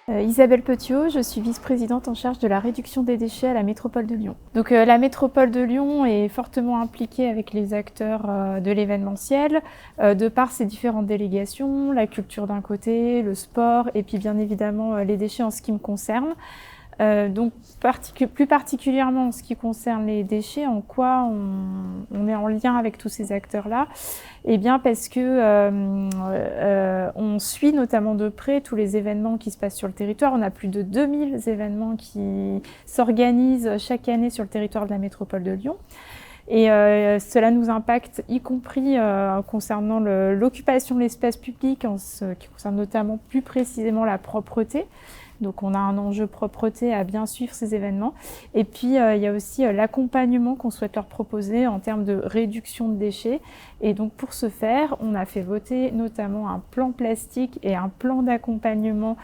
Isabelle Petiot, je suis vice-présidente en charge de la réduction des déchets à la métropole de Lyon. Donc la métropole de Lyon est fortement impliquée avec les acteurs de l'événementiel, de par ses différentes délégations, la culture d'un côté, le sport et puis bien évidemment les déchets en ce qui me concerne. Donc plus particulièrement en ce qui concerne les déchets, en quoi on est en lien avec tous ces acteurs-là? Eh bien parce que on suit notamment de près tous les événements qui se passent sur le territoire. On a plus de 2000 événements qui s'organisent chaque année sur le territoire de la métropole de Lyon. Et cela nous impacte, y compris concernant l'occupation de l'espace public, en ce qui concerne notamment plus précisément la propreté. Donc on a un enjeu propreté à bien suivre ces événements. Et puis il y a aussi l'accompagnement qu'on souhaite leur proposer en termes de réduction de déchets. Et donc pour ce faire, on a fait voter notamment un plan plastique et un plan d'accompagnement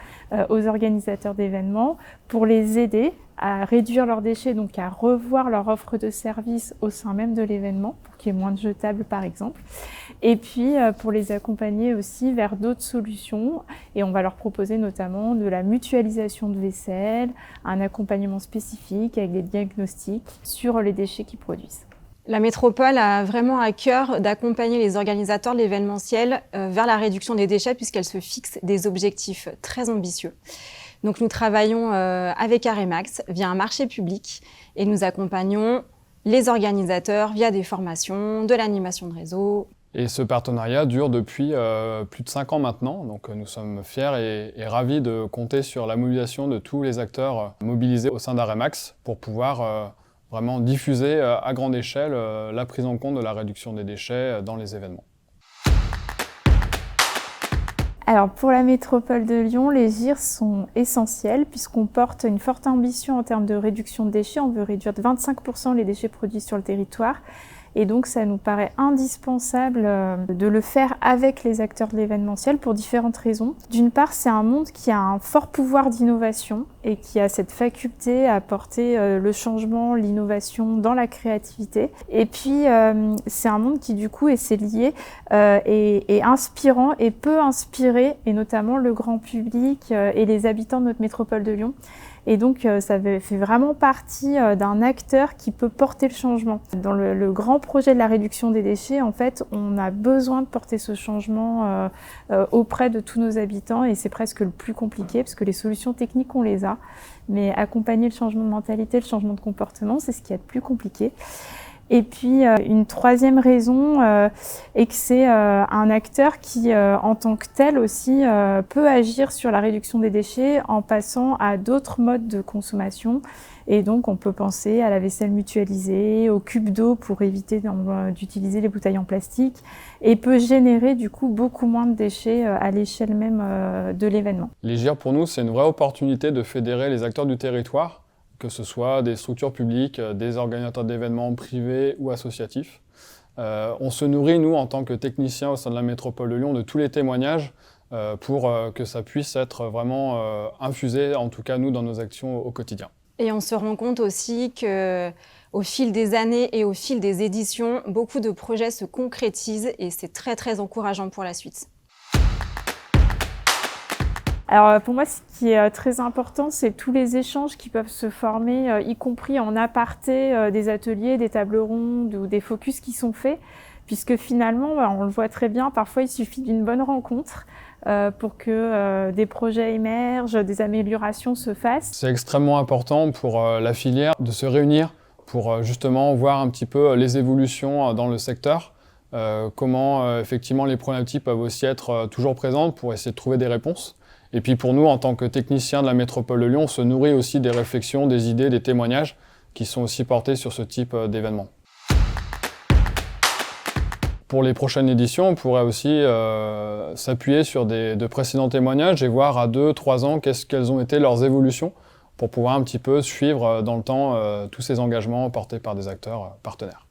aux organisateurs d'événements pour les aider à réduire leurs déchets, donc à revoir leur offre de services au sein même de l'événement, pour qu'il y ait moins de jetables par exemple. Et puis pour les accompagner aussi vers d'autres solutions. Et on va leur proposer notamment de la mutualisation de vaisselle, un accompagnement spécifique avec des diagnostics sur les déchets qu'ils produisent. La métropole a vraiment à cœur d'accompagner les organisateurs de l'événementiel vers la réduction des déchets puisqu'elle se fixe des objectifs très ambitieux. Donc nous travaillons avec Aremax via un marché public et nous accompagnons les organisateurs via des formations, de l'animation de réseau. Et ce partenariat dure depuis plus de 5 ans maintenant, donc nous sommes fiers et ravis de compter sur la mobilisation de tous les acteurs mobilisés au sein d'Aremax pour pouvoir vraiment diffuser à grande échelle la prise en compte de la réduction des déchets dans les événements. Alors pour la métropole de Lyon, les GIR sont essentiels puisqu'on porte une forte ambition en termes de réduction de déchets. On veut réduire de 25% les déchets produits sur le territoire. Et donc ça nous paraît indispensable de le faire avec les acteurs de l'événementiel pour différentes raisons. D'une part, c'est un monde qui a un fort pouvoir d'innovation et qui a cette faculté à porter le changement, l'innovation dans la créativité. Et puis c'est un monde qui du coup, et c'est lié, est inspirant et peut inspirer, et notamment le grand public et les habitants de notre métropole de Lyon. Et donc ça fait vraiment partie d'un acteur qui peut porter le changement. Dans le grand projet de la réduction des déchets, en fait, on a besoin de porter ce changement auprès de tous nos habitants et c'est presque le plus compliqué parce que les solutions techniques, on les a. Mais accompagner le changement de mentalité, le changement de comportement, c'est ce qui est le plus compliqué. Et puis une troisième raison est que c'est un acteur qui, en tant que tel aussi, peut agir sur la réduction des déchets en passant à d'autres modes de consommation. Et donc on peut penser à la vaisselle mutualisée, aux cubes d'eau pour éviter d'utiliser les bouteilles en plastique et peut générer du coup beaucoup moins de déchets à l'échelle même de l'événement. Les GIR pour nous, c'est une vraie opportunité de fédérer les acteurs du territoire, que ce soit des structures publiques, des organisateurs d'événements privés ou associatifs. On se nourrit, nous, en tant que techniciens au sein de la métropole de Lyon, de tous les témoignages pour que ça puisse être vraiment infusé, en tout cas nous, dans nos actions au quotidien. Et on se rend compte aussi qu'au fil des années et au fil des éditions, beaucoup de projets se concrétisent et c'est très très encourageant pour la suite. Alors pour moi, ce qui est très important, c'est tous les échanges qui peuvent se former, y compris en aparté, des ateliers, des tables rondes ou des focus qui sont faits, puisque finalement, on le voit très bien, parfois il suffit d'une bonne rencontre pour que des projets émergent, des améliorations se fassent. C'est extrêmement important pour la filière de se réunir pour justement voir un petit peu les évolutions dans le secteur, comment effectivement les problématiques peuvent aussi être toujours présentes pour essayer de trouver des réponses. Et puis pour nous, en tant que techniciens de la métropole de Lyon, on se nourrit aussi des réflexions, des idées, des témoignages qui sont aussi portés sur ce type d'événements. Pour les prochaines éditions, on pourrait aussi s'appuyer sur de précédents témoignages et voir à 2-3 ans quelles ont été leurs évolutions pour pouvoir un petit peu suivre dans le temps tous ces engagements portés par des acteurs partenaires.